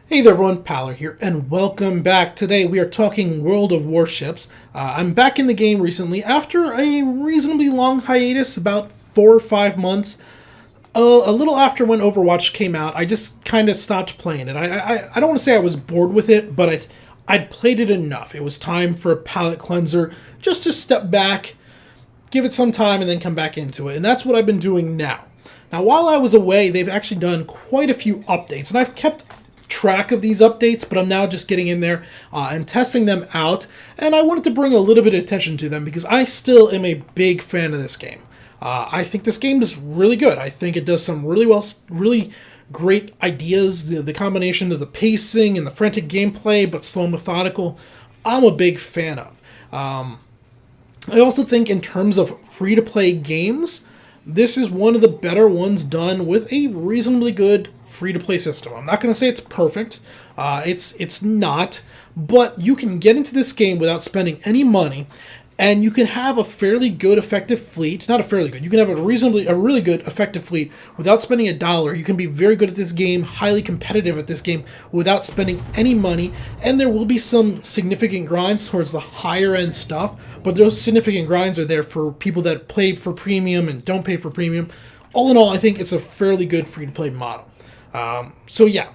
Hey there everyone, Paler here, and welcome back. Today we are talking World of Warships. I'm back in the game recently after a reasonably long hiatus, about 4 or 5 months. A little after when Overwatch came out, I just kind of stopped playing it. I don't want to say I was bored with it, but I'd played it enough. It was time for a palate cleanser, just to step back, give it some time, and then come back into it. And that's what I've been doing now. Now, while I was away, they've actually done quite a few updates, and I've kept track of these updates, but I'm now just getting in there and testing them out, and I wanted to bring a little bit of attention to them because I still am a big fan of this game. I think this game is really good. I think it does some really great ideas. The combination of the pacing and the frantic gameplay, but slow and methodical, I'm a big fan of. I also think in terms of free-to-play games, this is one of the better ones done with a reasonably good free-to-play system. I'm not going to say it's perfect. It's not, but you can get into this game without spending any money, and you can have a fairly good, effective fleet. Not a fairly good. You can have a really good, effective fleet without spending $1. You can be very good at this game, highly competitive at this game without spending any money. And there will be some significant grinds towards the higher end stuff, but those significant grinds are there for people that play for premium and don't pay for premium. All in all, I think it's a fairly good free-to-play model. So yeah,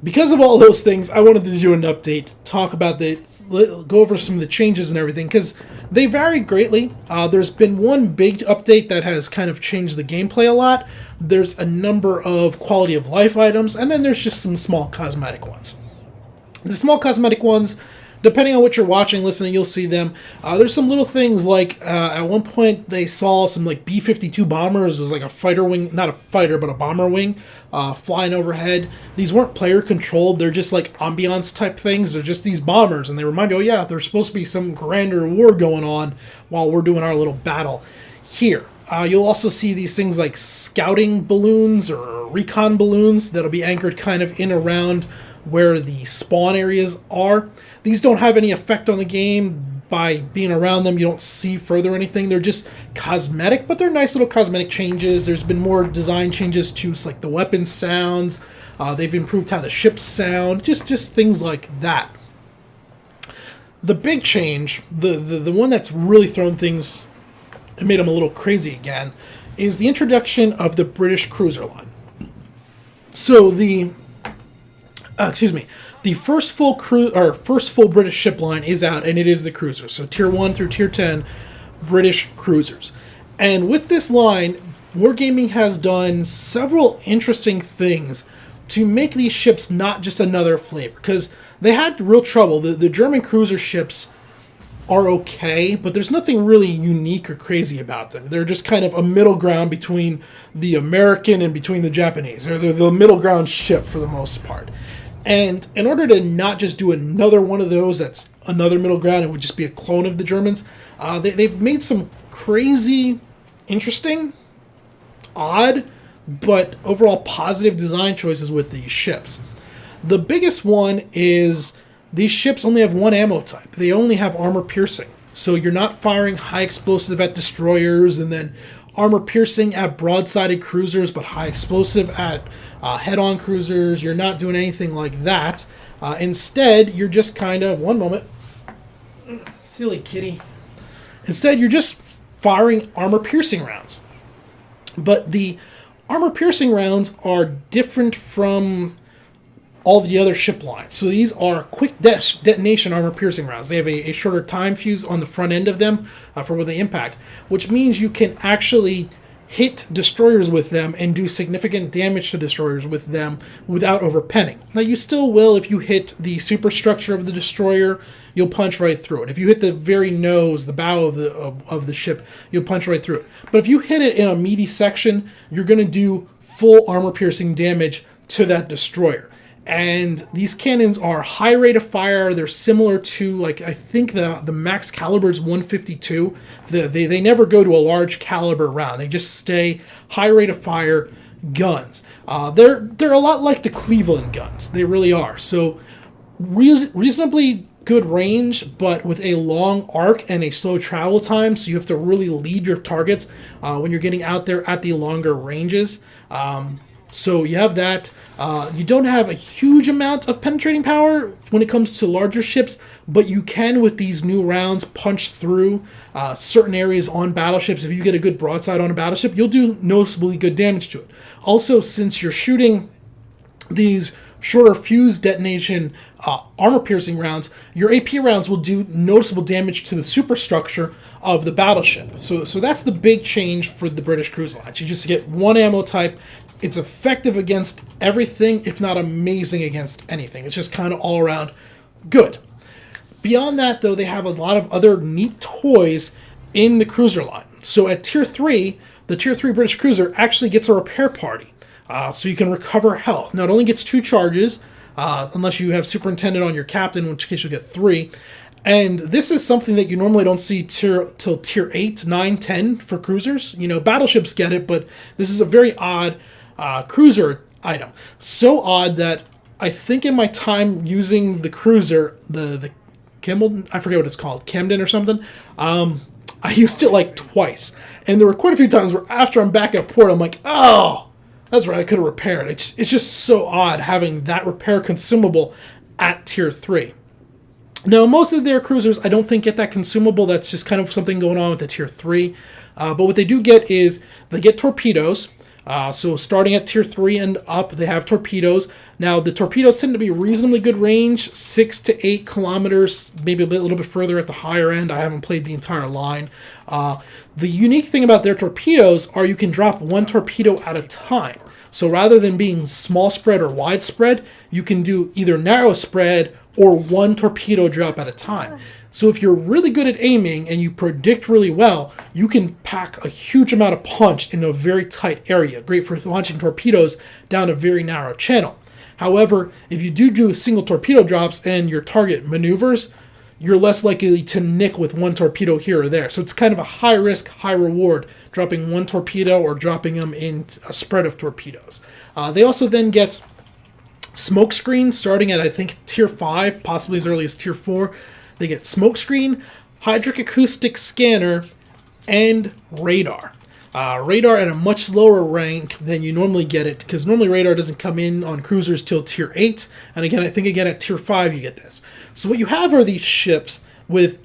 because of all those things, I wanted to do an update, talk about go over some of the changes and everything, because they vary greatly. There's been one big update that has kind of changed the gameplay a lot. There's a number of quality of life items, and then there's just some small cosmetic ones. The small cosmetic ones, depending on what you're watching, listening, you'll see them. There's some little things like at one point they saw some like B-52 bombers. It was like a fighter wing, not a fighter, but a bomber wing flying overhead. These weren't player controlled. They're just like ambiance type things. They're just these bombers, and they remind you, oh yeah, there's supposed to be some grander war going on while we're doing our little battle here. You'll also see these things like scouting balloons or recon balloons that'll be anchored kind of in around where the spawn areas are. These don't have any effect on the game. By being around them, you don't see further anything. They're just cosmetic, but they're nice little cosmetic changes. There's been more design changes to like the weapon sounds. They've improved how the ships sound. Just things like that. The big change, the one that's really thrown things and made them a little crazy again, is the introduction of the British cruiser line. So the first full British ship line is out, and it is the cruisers. So Tier 1 through Tier 10 British cruisers. And with this line, Wargaming has done several interesting things to make these ships not just another flavor. Because they had real trouble. The German cruiser ships are okay, but there's nothing really unique or crazy about them. They're just kind of a middle ground between the American and between the Japanese. They're the middle ground ship for the most part. And in order to not just do another one of those that's another middle ground, it would just be a clone of the Germans, they've made some crazy, interesting, odd, but overall positive design choices with these ships. The biggest one is these ships only have one ammo type. They only have armor piercing. So you're not firing high explosive at destroyers and then armor piercing at broadsided cruisers, but high explosive at head-on cruisers. You're not doing anything like that. Instead, you're just kind of, one moment, silly kitty. Instead, you're just firing armor piercing rounds. But the armor piercing rounds are different from all the other ship lines. So these are quick detonation armor piercing rounds. They have a shorter time fuse on the front end of them for where they impact, which means you can actually hit destroyers with them and do significant damage to destroyers with them without overpenning. Now you still will if you hit the superstructure of the destroyer, you'll punch right through it. If you hit the very nose, the bow of the ship, you'll punch right through it. But if you hit it in a meaty section, you're going to do full armor piercing damage to that destroyer. And these cannons are high rate of fire. They're similar to, like, I think the max caliber is 152. They never go to a large caliber round. They just stay high rate of fire guns. They're a lot like the Cleveland guns. They really are. So reasonably good range, but with a long arc and a slow travel time. So you have to really lead your targets when you're getting out there at the longer ranges. So you have that. You don't have a huge amount of penetrating power when it comes to larger ships, but you can, with these new rounds, punch through certain areas on battleships. If you get a good broadside on a battleship, you'll do noticeably good damage to it. Also, since you're shooting these shorter fuse detonation armor-piercing rounds, your AP rounds will do noticeable damage to the superstructure of the battleship. So that's the big change for the British cruiser lines. You just get one ammo type. It's effective against everything, if not amazing against anything. It's just kind of all around good. Beyond that, though, they have a lot of other neat toys in the cruiser line. So at Tier 3, the Tier 3 British cruiser actually gets a repair party. So you can recover health. Now, it only gets 2 charges, unless you have Superintendent on your captain, in which case you'll get 3. And this is something that you normally don't see till Tier 8, 9, 10 for cruisers. You know, battleships get it, but this is a very odd cruiser item. So odd that I think in my time using the cruiser, the Kimball, I forget what it's called, Camden or something, I used it like twice. And there were quite a few times where after I'm back at port, I'm like, oh, that's right, I could have repaired. It's just so odd having that repair consumable at Tier 3. Now, most of their cruisers, I don't think get that consumable. That's just kind of something going on with the Tier 3. But what they do get is they get torpedoes. So starting at Tier 3 and up, they have torpedoes. Now, the torpedoes tend to be reasonably good range, 6 to 8 kilometers, maybe a little bit further at the higher end. I haven't played the entire line. The unique thing about their torpedoes are you can drop 1 torpedo at a time. So rather than being small spread or wide spread, you can do either narrow spread or 1 torpedo drop at a time. So if you're really good at aiming and you predict really well, you can pack a huge amount of punch in a very tight area. Great for launching torpedoes down a very narrow channel. However, if you do single torpedo drops and your target maneuvers, you're less likely to nick with 1 torpedo here or there. So it's kind of a high risk, high reward, dropping 1 torpedo or dropping them in a spread of torpedoes. They also then get smoke screen starting at, I think, Tier 5, possibly as early as Tier 4. They get smoke screen, hydroacoustic scanner, and radar. Radar at a much lower rank than you normally get it, because normally radar doesn't come in on cruisers till Tier 8, and again, I think again at Tier 5 you get this. So what you have are these ships with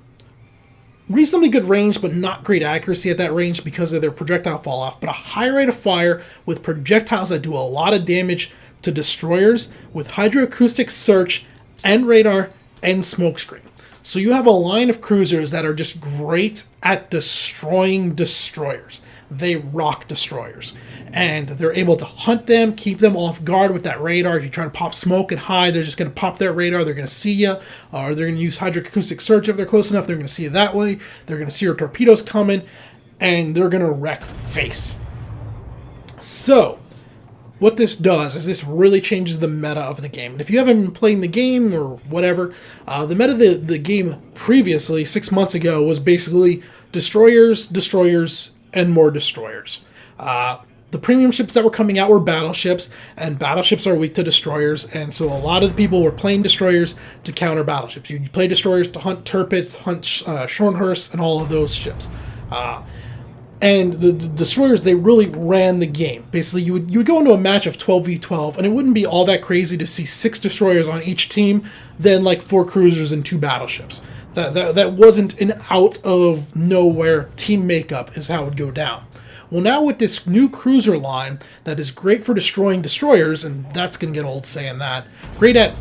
reasonably good range, but not great accuracy at that range because of their projectile fall off, but a high rate of fire with projectiles that do a lot of damage to destroyers with hydroacoustic search and radar and smokescreen. So you have a line of cruisers that are just great at destroying destroyers. They rock destroyers. And they're able to hunt them, keep them off guard with that radar. If you try to pop smoke and hide, they're just going to pop their radar. They're going to see you. Or they're going to use hydroacoustic search if they're close enough. They're going to see you that way. They're going to see your torpedoes coming. And they're going to wreck face. So what this does is this really changes the meta of the game. And if you haven't been playing the game or whatever, the meta of the game previously, 6 months ago, was basically destroyers, destroyers, and more destroyers. The premium ships that were coming out were battleships, and battleships are weak to destroyers, and so a lot of the people were playing destroyers to counter battleships. You play destroyers to hunt Tirpitz, hunt Schornhurst, and all of those ships. And the destroyers, they really ran the game. Basically, you would go into a match of 12v12, and it wouldn't be all that crazy to see 6 destroyers on each team, then like 4 cruisers and 2 battleships. That wasn't an out of nowhere team makeup is how it would go down. Well, now with this new cruiser line that is great for destroying destroyers, and that's going to get old saying that, great at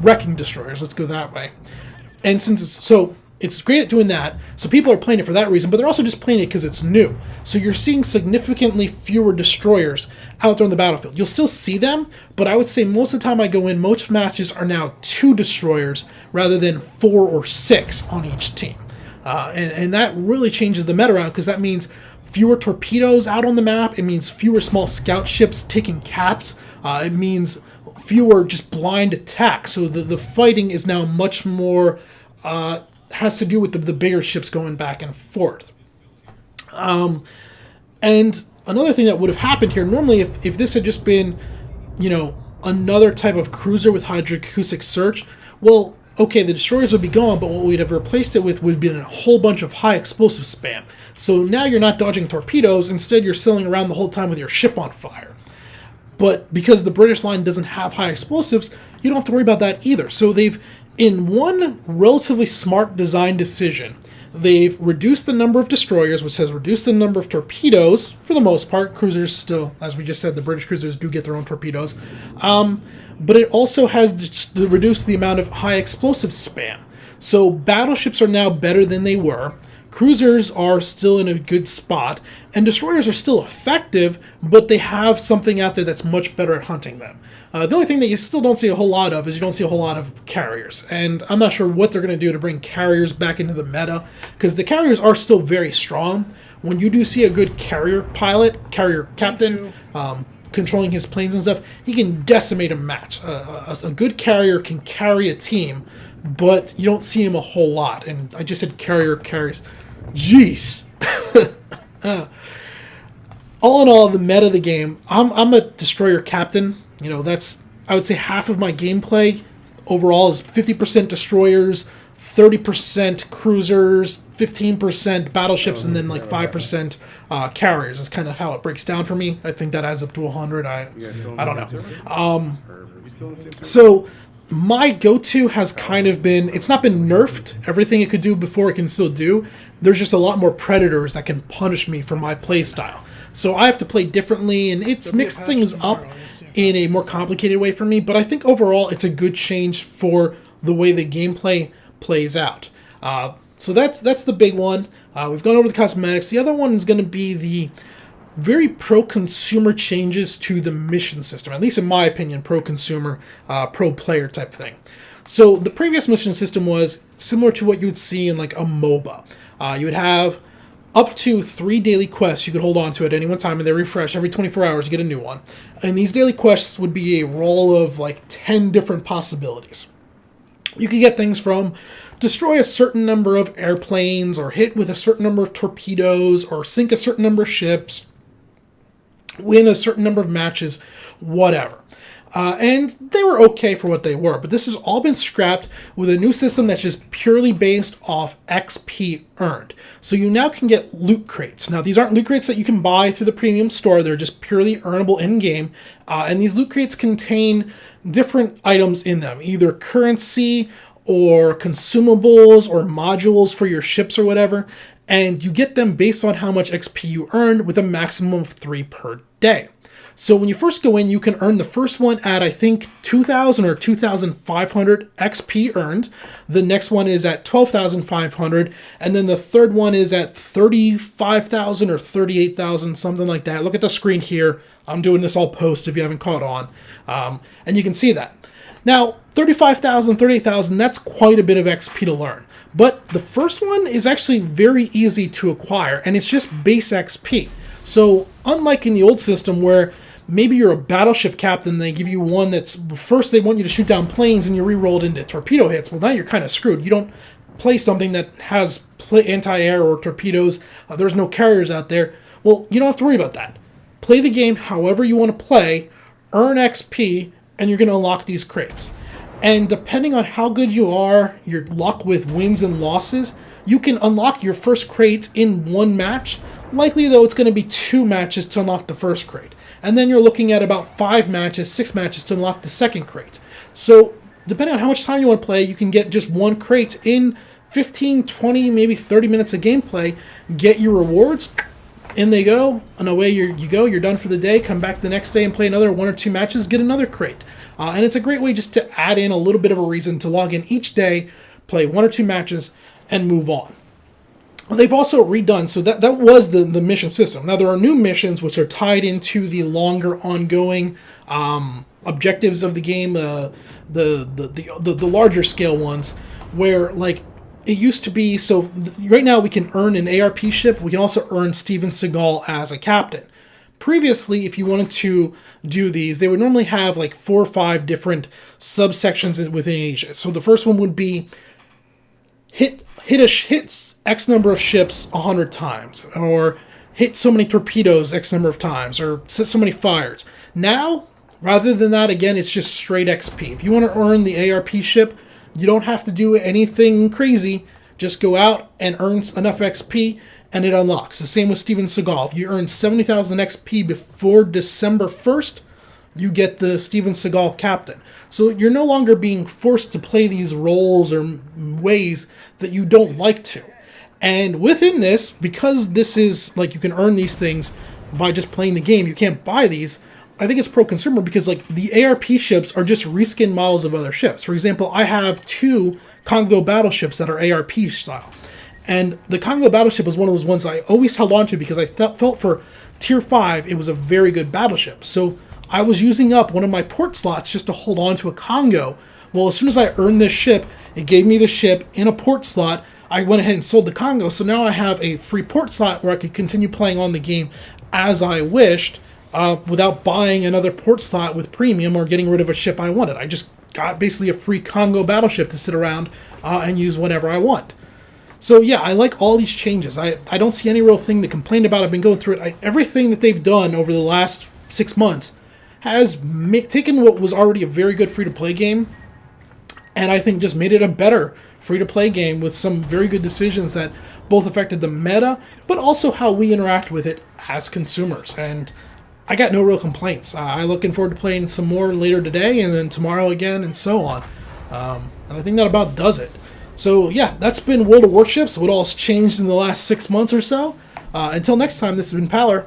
wrecking destroyers, let's go that way. And since it's great at doing that, so people are playing it for that reason, but they're also just playing it because it's new. So you're seeing significantly fewer destroyers out there on the battlefield. You'll still see them, but I would say most of the time I go in, most matches are now 2 destroyers rather than 4 or 6 on each team. And that really changes the meta around, because that means fewer torpedoes out on the map. It means fewer small scout ships taking caps. It means fewer just blind attacks. So the fighting is now much more has to do with the bigger ships going back and forth. And another thing that would have happened here, normally if this had just been, another type of cruiser with hydroacoustic search, well, okay, the destroyers would be gone, but what we'd have replaced it with would have been a whole bunch of high explosive spam. So now you're not dodging torpedoes, instead you're sailing around the whole time with your ship on fire. But because the British line doesn't have high explosives, you don't have to worry about that either. So they've, in one relatively smart design decision, they've reduced the number of destroyers, which has reduced the number of torpedoes, for the most part. Cruisers still, as we just said, the British cruisers do get their own torpedoes. But it also has reduced the amount of high explosive spam. So battleships are now better than they were. Cruisers are still in a good spot, and destroyers are still effective, but they have something out there that's much better at hunting them. The only thing that you still don't see a whole lot of is you don't see a whole lot of carriers, and I'm not sure what they're going to do to bring carriers back into the meta, because the carriers are still very strong. When you do see a good carrier pilot, carrier captain, controlling his planes and stuff, he can decimate a match. A good carrier can carry a team, but you don't see him a whole lot, and I just said carriers. Jeez. All in all, the meta of the game, I'm a destroyer captain. You know, that's, I would say, half of my gameplay overall is 50% destroyers, 30% cruisers, 15% battleships, and then like 5% carriers is kind of how it breaks down for me. I think that adds up to 100. I don't know. So my go-to has kind of been, it's not been nerfed. Everything it could do before it can still do. There's just a lot more predators that can punish me for my play style. So I have to play differently, and it's mixed things up in a more complicated way for me. But I think overall it's a good change for the way the gameplay plays out. So that's the big one. We've gone over the cosmetics. The other one is going to be the very pro-consumer changes to the mission system, at least in my opinion, pro-consumer, pro-player type thing. So the previous mission system was similar to what you would see in like a MOBA. You would have up to 3 daily quests you could hold on to at any one time, and they refresh every 24 hours. You get a new one. And these daily quests would be a roll of like 10 different possibilities. You could get things from destroy a certain number of airplanes, or hit with a certain number of torpedoes, or sink a certain number of ships, win a certain number of matches, whatever. And they were okay for what they were, but this has all been scrapped with a new system that's just purely based off XP earned. So you now can get loot crates. Now, these aren't loot crates that you can buy through the premium store. They're just purely earnable in-game. And these loot crates contain different items in them, either currency or consumables or modules for your ships or whatever. And you get them based on how much XP you earned, with a maximum of 3 per day. So when you first go in, you can earn the first one at, I think, 2,000 or 2,500 XP earned. The next one is at 12,500. And then the third one is at 35,000 or 38,000, something like that. Look at the screen here. I'm doing this all post if you haven't caught on. And you can see that. Now, 35,000, 38,000, that's quite a bit of XP to learn. But the first one is actually very easy to acquire, and it's just base XP. So unlike in the old system where maybe you're a battleship captain, they give you one that's, first they want you to shoot down planes and you re-roll it into torpedo hits. Well, now you're kind of screwed. You don't play something that has anti-air or torpedoes. There's no carriers out there. Well, you don't have to worry about that. Play the game however you want to play, earn XP, and you're going to unlock these crates. And depending on how good you are, your luck with wins and losses, you can unlock your first crates in one match. Likely, though, it's going to be 2 matches to unlock the first crate. And then you're looking at about 5 matches, 6 matches to unlock the second crate. So, depending on how much time you want to play, you can get just 1 crate in 15, 20, maybe 30 minutes of gameplay. Get your rewards, in they go, and away you go. You're done for the day. Come back the next day and play another 1 or 2 matches, get another crate. And it's a great way just to add in a little bit of a reason to log in each day, play 1 or 2 matches, and move on. They've also redone, so that was the mission system. Now there are new missions which are tied into the longer ongoing objectives of the game, the larger scale ones, where like it used to be. So right now we can earn an ARP ship. We can also earn Steven Seagal as a captain. Previously, if you wanted to do these, they would normally have like 4 or 5 different subsections within each. So the first one would be hit X number of ships 100 times, or hit so many torpedoes X number of times, or set so many fires. Now, rather than that, again, it's just straight XP. If you want to earn the ARP ship, you don't have to do anything crazy. Just go out and earn enough XP, and it unlocks. The same with Steven Seagal. If you earn 70,000 XP before December 1st, you get the Steven Seagal captain. So you're no longer being forced to play these roles or ways that you don't like to. And within this, because this is like you can earn these things by just playing the game, you can't buy these. I think it's pro-consumer because like the ARP ships are just reskin models of other ships. For example, I have 2 Congo battleships that are ARP style. And the Congo battleship was one of those ones I always held on to because I felt for tier 5 it was a very good battleship. So I was using up one of my port slots just to hold on to a Congo. Well, as soon as I earned this ship, it gave me the ship in a port slot. I went ahead and sold the Congo, so now I have a free port slot where I could continue playing on the game as I wished without buying another port slot with premium or getting rid of a ship I wanted. I just got basically a free Congo battleship to sit around and use whenever I want. So yeah, I like all these changes. I don't see any real thing to complain about. I've been going through it. Everything that they've done over the last 6 months has taken what was already a very good free-to-play game and I think just made it a better free-to-play game with some very good decisions that both affected the meta, but also how we interact with it as consumers. And I got no real complaints. I'm looking forward to playing some more later today and then tomorrow again and so on. And I think that about does it. So yeah, that's been World of Warships, what all's changed in the last 6 months or so. Until next time, this has been Paler.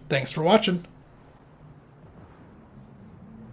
Thanks for watching.